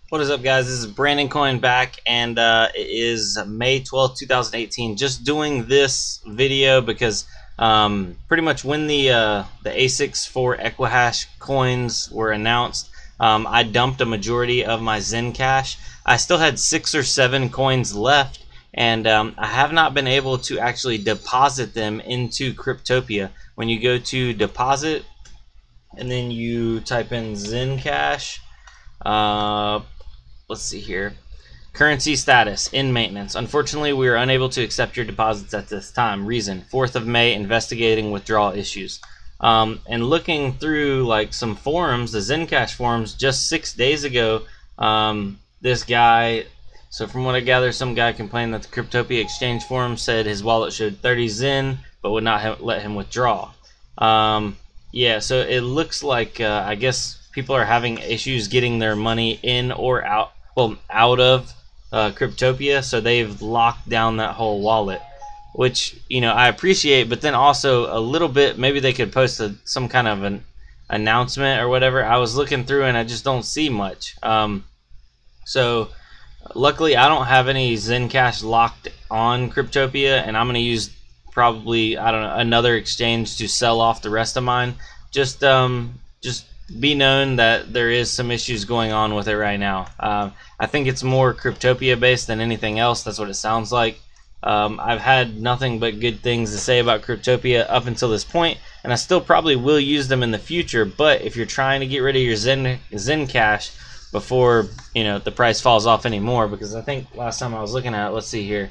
What is up, guys? This is Brandon Coin back, and it is May 12th, 2018. Just doing this video because pretty much when the ASICs for Equihash coins were announced, I dumped a majority of my ZenCash. I still had 6 or 7 coins left, and I have not been able to actually deposit them into Cryptopia. When you go to deposit and then you type in ZenCash, let's see here. Currency status in maintenance. Unfortunately, we are unable to accept your deposits at this time. Reason: 4th of May, investigating withdrawal issues. And looking through like some forums, the ZenCash forums, just 6 days ago, this guy, so from what I gather, some guy complained that the Cryptopia exchange forum said his wallet showed 30 Zen, but would not let him withdraw. Yeah, so it looks like I guess people are having issues getting their money in or out. Well, out of Cryptopia, so they've locked down that whole wallet, which, you know, I appreciate, but then also a little bit, maybe they could post some kind of an announcement or whatever. I was looking through and I just don't see much. So luckily I don't have any ZenCash locked on Cryptopia, and I'm going to use probably, I don't know, another exchange to sell off the rest of mine. Just be known that there is some issues going on with it right now. I think it's more Cryptopia based than anything else. That's what it sounds like. I've had nothing but good things to say about Cryptopia up until this point, and I still probably will use them in the future. But if you're trying to get rid of your ZenCash before, you know, the price falls off anymore, because I think last time I was looking at it, let's see here,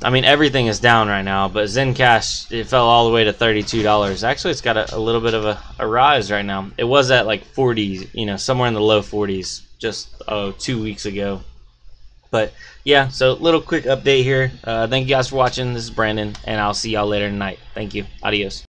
I mean, everything is down right now, but ZenCash, it fell all the way to $32. Actually, it's got a little bit of a rise right now. It was at like 40, you know, somewhere in the low 40s just 2 weeks ago. But yeah, so little quick update here. Thank you guys for watching. This is Brandon, and I'll see y'all later tonight. Thank you. Adios.